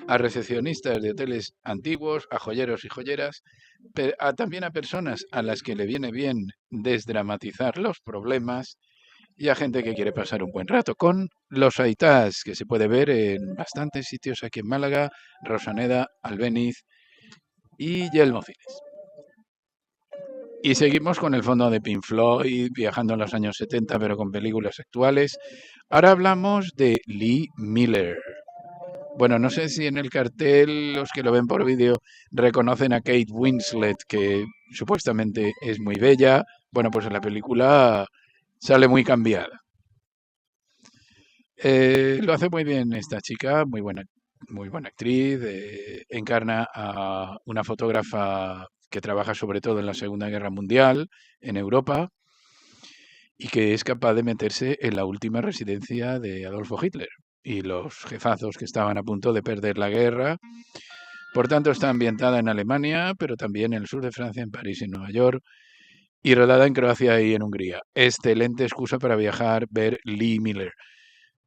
a recepcionistas de hoteles antiguos, a joyeros y joyeras, también a personas a las que le viene bien desdramatizar los problemas, y a gente que quiere pasar un buen rato con Los Aitás, que se puede ver en bastantes sitios aquí en Málaga, Rosaneda, Albéniz y Yelmocines. Y seguimos con el fondo de Pink Floyd, viajando en los años 70, pero con películas actuales. Ahora hablamos de Lee Miller. Bueno, no sé si en el cartel los que lo ven por vídeo reconocen a Kate Winslet, que supuestamente es muy bella. Bueno, pues en la película sale muy cambiada. Lo hace muy bien esta chica, muy buena actriz. Encarna a una fotógrafa que trabaja sobre todo en la Segunda Guerra Mundial en Europa y que es capaz de meterse en la última residencia de Adolfo Hitler y los jefazos que estaban a punto de perder la guerra. Por tanto, está ambientada en Alemania, pero también en el sur de Francia, en París y en Nueva York, y rodada en Croacia y en Hungría. Excelente excusa para viajar, ver Lee Miller.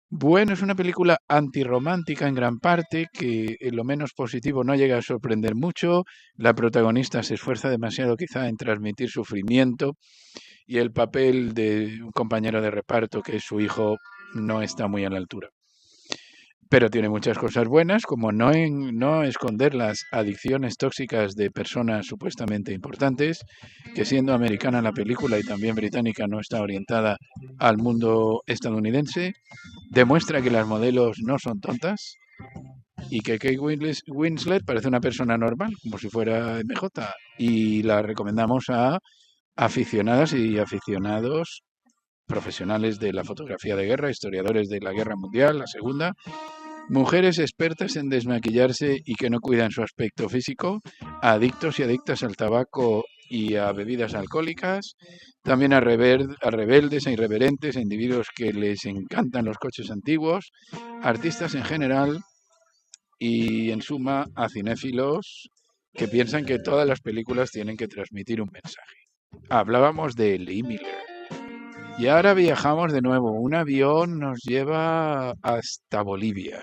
Bueno, es una película antirromántica en gran parte, que en lo menos positivo no llega a sorprender mucho. La protagonista se esfuerza demasiado quizá en transmitir sufrimiento y el papel de un compañero de reparto, que es su hijo, no está muy a la altura. Pero tiene muchas cosas buenas, como no esconder las adicciones tóxicas de personas supuestamente importantes, que siendo americana la película y también británica no está orientada al mundo estadounidense, demuestra que las modelos no son tontas y que Kate Winslet parece una persona normal, como si fuera MJ, y la recomendamos a aficionadas y aficionados profesionales de la fotografía de guerra, historiadores de la Guerra Mundial, la Segunda, mujeres expertas en desmaquillarse y que no cuidan su aspecto físico, adictos y adictas al tabaco y a bebidas alcohólicas, también a rebeldes, a irreverentes, a individuos que les encantan los coches antiguos, artistas en general y, en suma, a cinéfilos que piensan que todas las películas tienen que transmitir un mensaje. Hablábamos de Lee Miller. Y ahora viajamos de nuevo. Un avión nos lleva hasta Bolivia.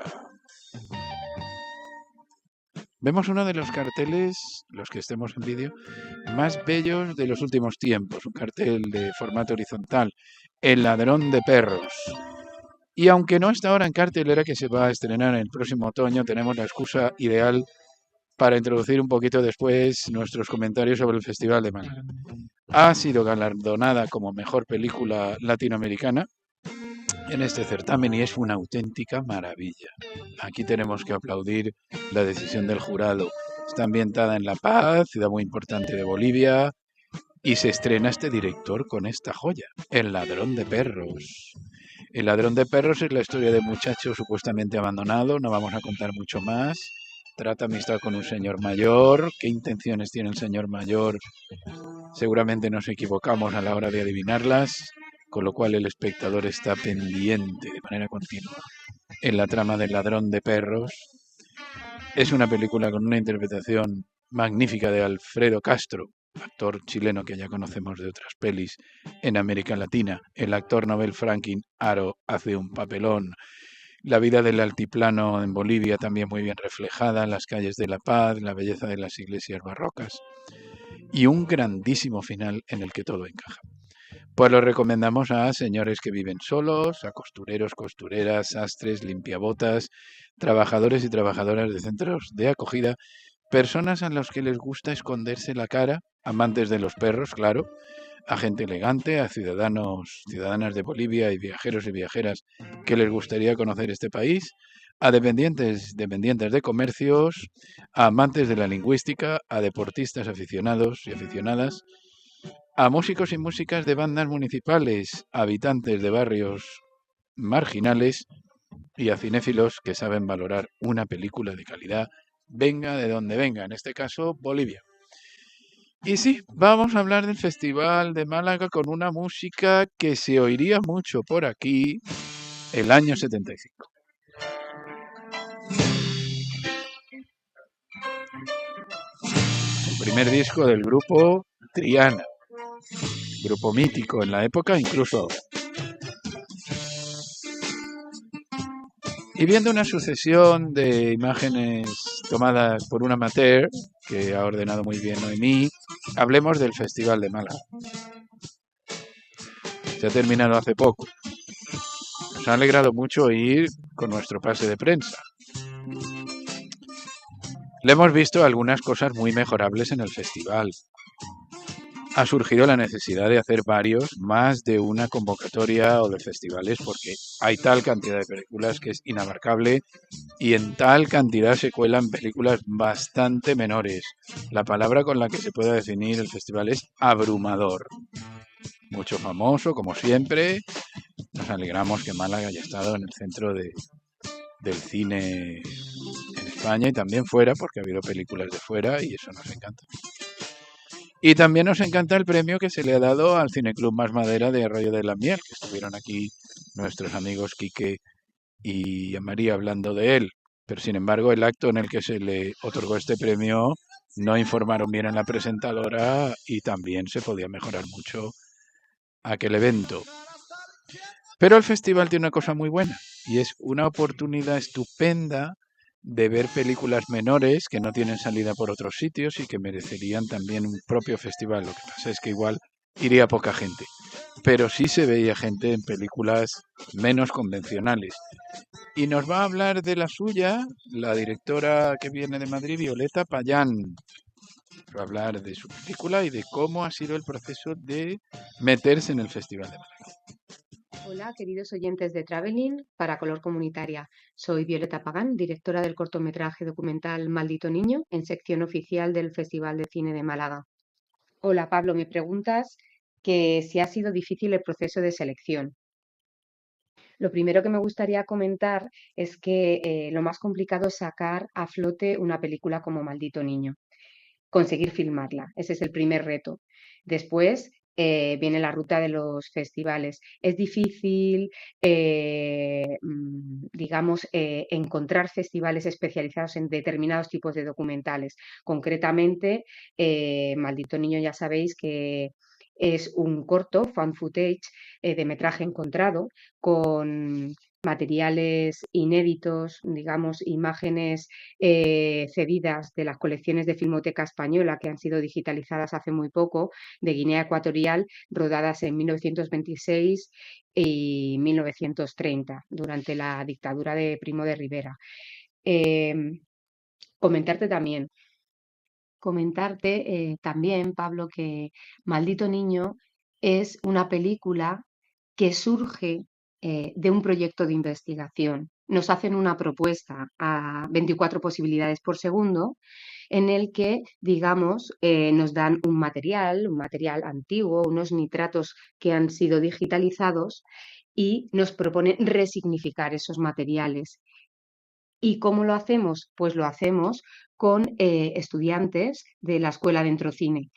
Vemos uno de los carteles, los que estemos en vídeo, más bellos de los últimos tiempos. Un cartel de formato horizontal. El ladrón de perros. Y aunque no está ahora en cartelera, que se va a estrenar el próximo otoño, tenemos la excusa ideal para introducir un poquito después nuestros comentarios sobre el Festival de Málaga. Ha sido galardonada como mejor película latinoamericana en este certamen y es una auténtica maravilla. Aquí tenemos que aplaudir la decisión del jurado. Está ambientada en La Paz, ciudad muy importante de Bolivia, y se estrena este director con esta joya, El ladrón de perros. El ladrón de perros es la historia de un muchacho supuestamente abandonado, no vamos a contar mucho más. Trata amistad con un señor mayor. ¿Qué intenciones tiene el señor mayor? Seguramente nos equivocamos a la hora de adivinarlas, con lo cual el espectador está pendiente de manera continua en la trama del ladrón de perros. Es una película con una interpretación magnífica de Alfredo Castro, actor chileno que ya conocemos de otras pelis en América Latina. El actor Nobel Franklin Aro hace un papelón. La vida del altiplano en Bolivia también muy bien reflejada, las calles de La Paz, la belleza de las iglesias barrocas y un grandísimo final en el que todo encaja. Pues lo recomendamos a señores que viven solos, a costureros, costureras, sastres, limpiabotas, trabajadores y trabajadoras de centros de acogida, personas a los que les gusta esconderse la cara, amantes de los perros, claro, a gente elegante, a ciudadanas de Bolivia y viajeros y viajeras que les gustaría conocer este país, a dependientes de comercios, a amantes de la lingüística, a deportistas aficionados y aficionadas, a músicos y músicas de bandas municipales, a habitantes de barrios marginales y a cinéfilos que saben valorar una película de calidad, venga de donde venga, en este caso Bolivia. Y sí, vamos a hablar del Festival de Málaga con una música que se oiría mucho por aquí el año 75. El primer disco del grupo Triana, grupo mítico en la época, incluso ahora. Y viendo una sucesión de imágenes tomadas por un amateur, que ha ordenado muy bien Noemí, hablemos del Festival de Málaga. Se ha terminado hace poco. Nos ha alegrado mucho ir con nuestro pase de prensa. Le hemos visto algunas cosas muy mejorables en el festival. ha surgido la necesidad de hacer más de una convocatoria o de festivales, porque hay tal cantidad de películas que es inabarcable y en tal cantidad se cuelan películas bastante menores. La palabra con la que se puede definir el festival es abrumador. Mucho famoso, como siempre. Nos alegramos que Málaga haya estado en el centro del cine en España y también fuera, porque ha habido películas de fuera y eso nos encanta. Y también nos encanta el premio que se le ha dado al Cineclub Más Madera de Arroyo de la Miel, que estuvieron aquí nuestros amigos Quique y María hablando de él. Pero sin embargo, el acto en el que se le otorgó este premio no informaron bien a la presentadora y también se podía mejorar mucho aquel evento. Pero el festival tiene una cosa muy buena y es una oportunidad estupenda de ver películas menores que no tienen salida por otros sitios y que merecerían también un propio festival. Lo que pasa es que igual iría poca gente, pero sí se veía gente en películas menos convencionales. Y nos va a hablar de la suya la directora que viene de Madrid, Violeta Payán. Nos va a hablar de su película y de cómo ha sido el proceso de meterse en el Festival de Málaga. Hola, queridos oyentes de Traveling para Color Comunitaria. Soy Violeta Pagán, directora del cortometraje documental Maldito Niño, en sección oficial del Festival de Cine de Málaga. Hola, Pablo, me preguntas que si ha sido difícil el proceso de selección. Lo primero que me gustaría comentar es que lo más complicado es sacar a flote una película como Maldito Niño. Conseguir filmarla, ese es el primer reto. Después viene la ruta de los festivales. Es difícil, digamos, encontrar festivales especializados en determinados tipos de documentales. Concretamente, Maldito Niño ya sabéis que es un corto, fan footage, de metraje encontrado, con materiales inéditos, digamos, imágenes cedidas de las colecciones de Filmoteca Española que han sido digitalizadas hace muy poco, de Guinea Ecuatorial, rodadas en 1926 y 1930, durante la dictadura de Primo de Rivera. Comentarte también, Pablo, que Maldito Niño es una película que surge de un proyecto de investigación. Nos hacen una propuesta a 24 posibilidades por segundo en el que, digamos, nos dan un material antiguo, unos nitratos que han sido digitalizados y nos proponen resignificar esos materiales. ¿Y cómo lo hacemos? Pues lo hacemos con estudiantes de la Escuela de Entrocine.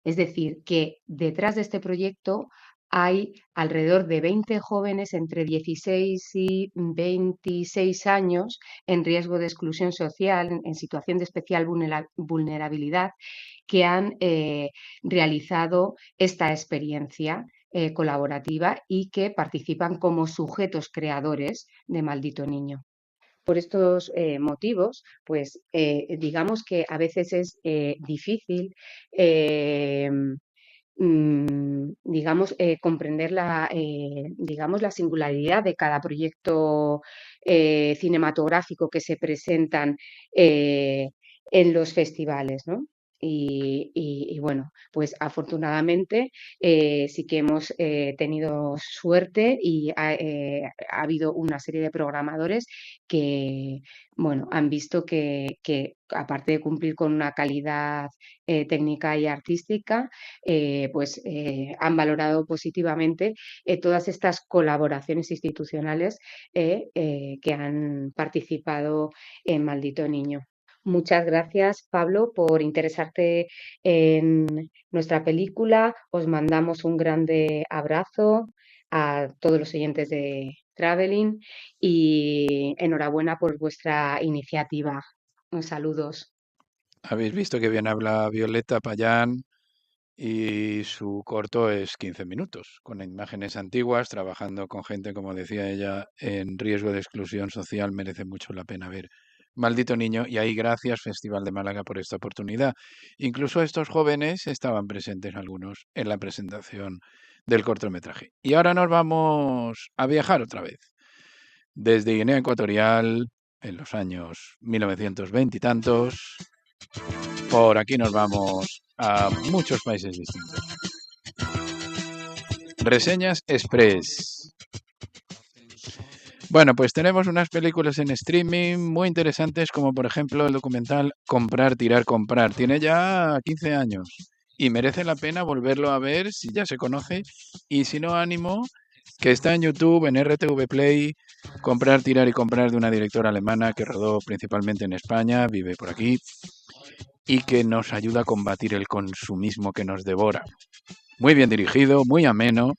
Es decir, que detrás de este proyecto hay alrededor de 20 jóvenes entre 16 y 26 años en riesgo de exclusión social, en situación de especial vulnerabilidad, que han realizado esta experiencia colaborativa y que participan como sujetos creadores de Maldito Niño. Por estos motivos, pues digamos que a veces es difícil digamos, comprender digamos, la singularidad de cada proyecto cinematográfico que se presentan en los festivales, ¿no? Y bueno, pues afortunadamente sí que hemos tenido suerte y ha habido una serie de programadores que, bueno, han visto que aparte de cumplir con una calidad técnica y artística, pues han valorado positivamente todas estas colaboraciones institucionales que han participado en Maldito Niño. Muchas gracias, Pablo, por interesarte en nuestra película. Os mandamos un grande abrazo a todos los oyentes de Traveling y enhorabuena por vuestra iniciativa. Saludos. Habéis visto que bien habla Violeta Payán y su corto es 15 minutos, con imágenes antiguas, trabajando con gente, como decía ella, en riesgo de exclusión social. Merece mucho la pena ver Maldito Niño, y ahí gracias Festival de Málaga por esta oportunidad. Incluso estos jóvenes estaban presentes algunos en la presentación del cortometraje. Y ahora nos vamos a viajar otra vez. Desde Guinea Ecuatorial, en los años 1920 y tantos, por aquí nos vamos a muchos países distintos. Reseñas Express. Bueno, pues tenemos unas películas en streaming muy interesantes, como por ejemplo el documental Comprar, Tirar, Comprar. Tiene ya 15 años y merece la pena volverlo a ver si ya se conoce, y si no, ánimo, que está en YouTube, en RTV Play. Comprar, Tirar y Comprar, de una directora alemana que rodó principalmente en España, vive por aquí, y que nos ayuda a combatir el consumismo que nos devora. Muy bien dirigido, muy ameno,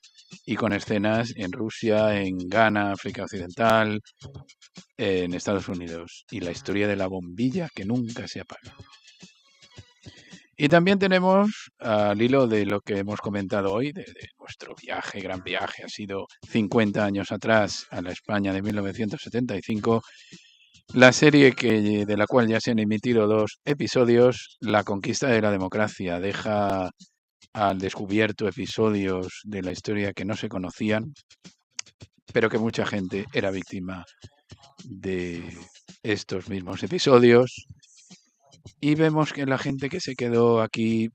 y con escenas en Rusia, en Ghana, África Occidental, en Estados Unidos, y la historia de la bombilla que nunca se apaga. Y también tenemos, al hilo de lo que hemos comentado hoy, de nuestro viaje, gran viaje, ha sido 50 años atrás, a la España de 1975, la serie de la cual ya se han emitido 2 episodios, La conquista de la democracia. Deja al descubierto episodios de la historia que no se conocían, pero que mucha gente era víctima de estos mismos episodios. Y vemos que la gente que se quedó aquí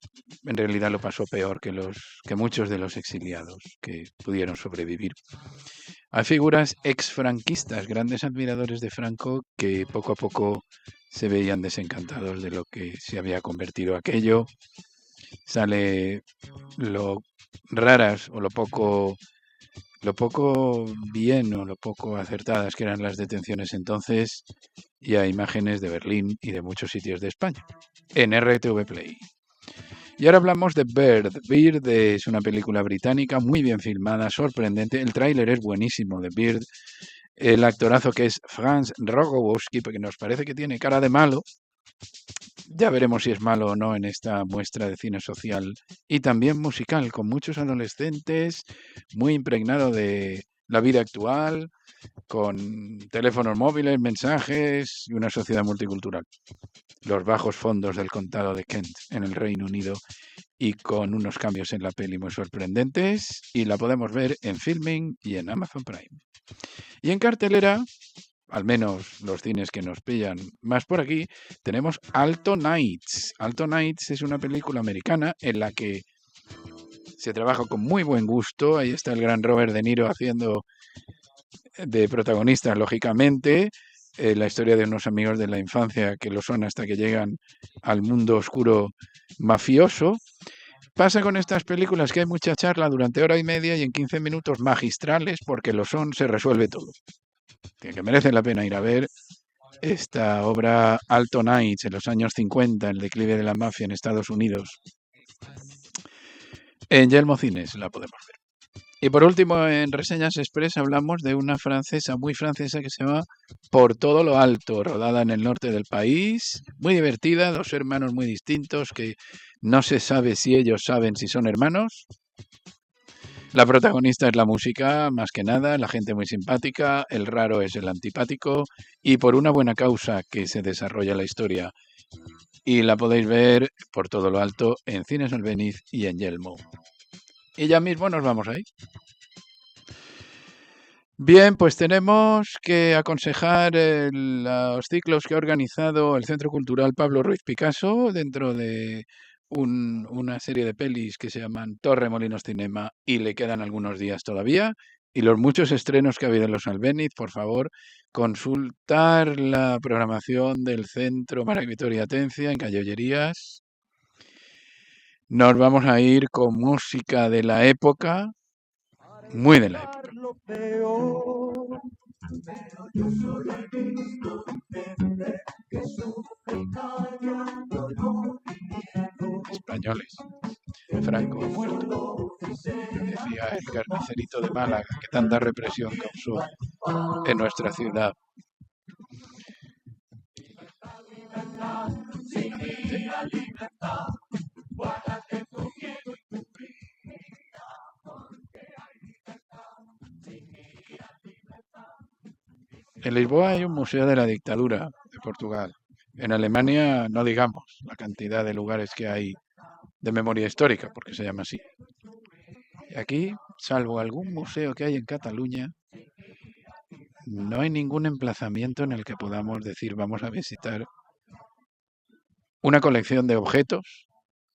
en realidad lo pasó peor que muchos de los exiliados que pudieron sobrevivir. Hay figuras exfranquistas, grandes admiradores de Franco, que poco a poco se veían desencantados de lo que se había convertido aquello. Sale lo raras o lo poco bien o lo poco acertadas que eran las detenciones entonces, y hay imágenes de Berlín y de muchos sitios de España en RTV Play. Y ahora hablamos de Bird. Bird es una película británica muy bien filmada, sorprendente. El tráiler es buenísimo de Bird. El actorazo que es Franz Rogowski, porque nos parece que tiene cara de malo. Ya veremos si es malo o no en esta muestra de cine social y también musical, con muchos adolescentes, muy impregnado de la vida actual, con teléfonos móviles, mensajes y una sociedad multicultural. Los bajos fondos del condado de Kent en el Reino Unido, y con unos cambios en la peli muy sorprendentes, y la podemos ver en Filming y en Amazon Prime. Y en cartelera, al menos los cines que nos pillan más por aquí, tenemos Alto Nights. Alto Nights es una película americana en la que se trabaja con muy buen gusto. Ahí está el gran Robert De Niro haciendo de protagonista, lógicamente, la historia de unos amigos de la infancia que lo son hasta que llegan al mundo oscuro mafioso. Pasa con estas películas que hay mucha charla durante hora y media, y en 15 minutos magistrales, porque lo son, se resuelve todo. Que merece la pena ir a ver esta obra Alto Nights, en los años 50, el declive de la mafia en Estados Unidos. En Yelmo Cines la podemos ver. Y por último, en Reseñas Express hablamos de una francesa, muy francesa, que se llama Por todo lo alto, rodada en el norte del país, muy divertida, 2 hermanos muy distintos que no se sabe si ellos saben si son hermanos. La protagonista es la música, más que nada, la gente muy simpática, el raro es el antipático, y por una buena causa que se desarrolla la historia. Y la podéis ver por todo lo alto en Cines Albéniz y en Yelmo. Y ya mismo nos vamos ahí. Bien, pues tenemos que aconsejar los ciclos que ha organizado el Centro Cultural Pablo Ruiz Picasso dentro de una serie de pelis que se llaman Torremolinos Cinema, y le quedan algunos días todavía, y los muchos estrenos que ha habido en los Albéniz. Por favor, consultar la programación del Centro Mara Vitoria Atencia en Calle Ollerías. Nos vamos a ir con música de la época, muy de la época. Españoles. Franco ha muerto, decía el carnicerito de Málaga, que tanta represión causó en nuestra ciudad. En Lisboa hay un museo de la dictadura de Portugal. En Alemania, no digamos la cantidad de lugares que hay de memoria histórica, porque se llama así. Y aquí, salvo algún museo que hay en Cataluña, no hay ningún emplazamiento en el que podamos decir vamos a visitar una colección de objetos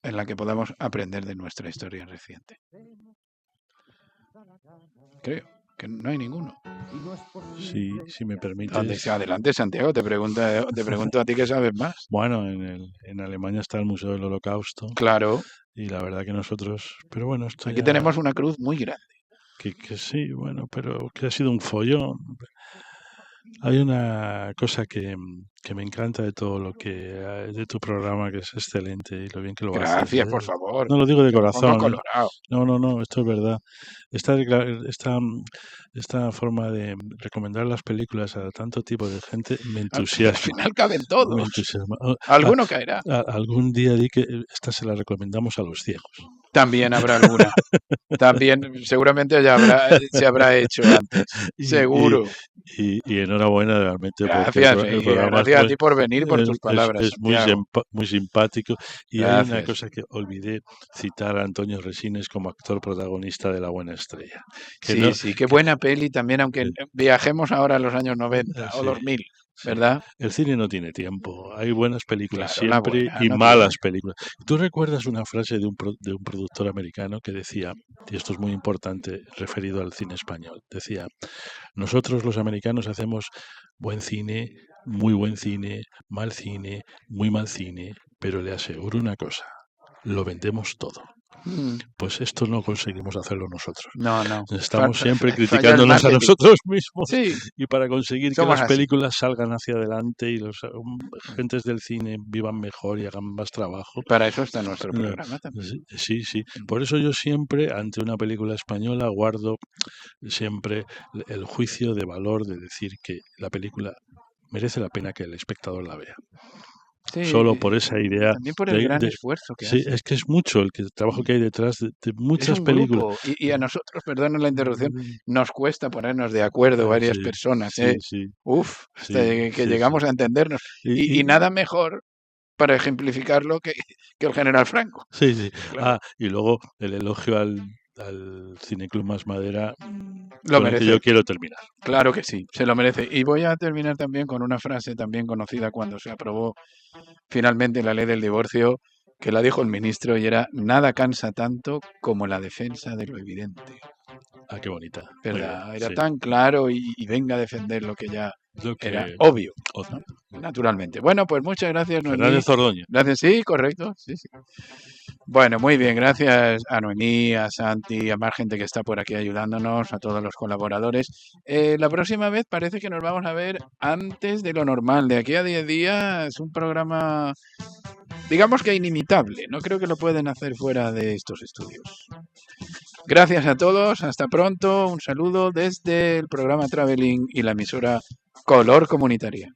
en la que podamos aprender de nuestra historia reciente. Creo que no hay ninguno. Sí, si me permites. Adelante, Santiago, te pregunto a ti que sabes más. Bueno, en Alemania está el Museo del Holocausto. Claro. Y la verdad que nosotros, pero bueno, esto Aquí ya, tenemos una cruz muy grande. que sí, bueno, pero que ha sido un follón. Hay una cosa que me encanta de todo lo que de tu programa, que es excelente y lo bien que lo haces. Gracias, por favor. No lo digo de Te pongo corazón. colorado. No, esto es verdad. Esta forma de recomendar las películas a tanto tipo de gente me Al entusiasma. final caben todos. Me entusiasma. Alguno caerá. Algún día di que esta se la recomendamos a los ciegos. También habrá alguna. También seguramente se habrá hecho antes. Seguro. Y enhorabuena realmente Gracias, porque el programa gracias a ti por venir, por tus es palabras. muy simpático. Y hay una Gracias. cosa que olvidé citar a Antonio Resines como actor protagonista de La Buena Estrella. Sí, qué buena peli también, aunque viajemos ahora a los años 90 o Sí, 2000, sí. ¿verdad? El cine no tiene tiempo. Hay buenas películas Claro, la siempre buena y no malas tiene. películas. ¿Tú recuerdas una frase de un productor americano que decía, y esto es muy importante referido al cine español, decía, nosotros los americanos hacemos buen cine, muy buen cine, mal cine, muy mal cine, pero le aseguro una cosa, lo vendemos todo. Pues esto no conseguimos hacerlo nosotros. No. Estamos siempre Falla el criticándonos a marketing. nosotros mismos. Sí. Y para conseguir que Somos las así. películas salgan hacia adelante y los gentes del cine vivan mejor y hagan más trabajo. Para eso está nuestro programa también. Sí. Por eso yo siempre, ante una película española, guardo siempre el juicio de valor de decir que la película merece la pena que el espectador la vea. Sí, Solo por esa idea. también por el gran esfuerzo que Sí, hace. es que es mucho el trabajo que hay detrás de Es muchas un películas. grupo y a nosotros, perdona la interrupción, nos cuesta ponernos de acuerdo varias Sí, personas. sí. Hasta que Sí. llegamos a entendernos. Y nada mejor para ejemplificarlo que el general Franco. Sí. Claro. Y luego el elogio al Cineclub Más Madera, Lo con el que merece. yo quiero terminar. Claro que sí, se lo merece. Y voy a terminar también con una frase también conocida cuando se aprobó finalmente la ley del divorcio, que la dijo el ministro y era: nada cansa tanto como la defensa de lo evidente. Ah, qué bonita. ¿Verdad? Era sí. tan claro y venga a defender lo que ya Lo que- era obvio, ¿no? Naturalmente. Bueno, pues muchas gracias, Noemí. Fernández Ordoño. Gracias, sí, correcto. Sí. Bueno, muy bien, gracias a Noemí, a Santi, a más gente que está por aquí ayudándonos, a todos los colaboradores. La próxima vez parece que nos vamos a ver antes de lo normal. De aquí a 10 días es un programa, digamos que inimitable. No creo que lo pueden hacer fuera de estos estudios. Gracias a todos, hasta pronto. Un saludo desde el programa Traveling y la emisora Color Comunitaria.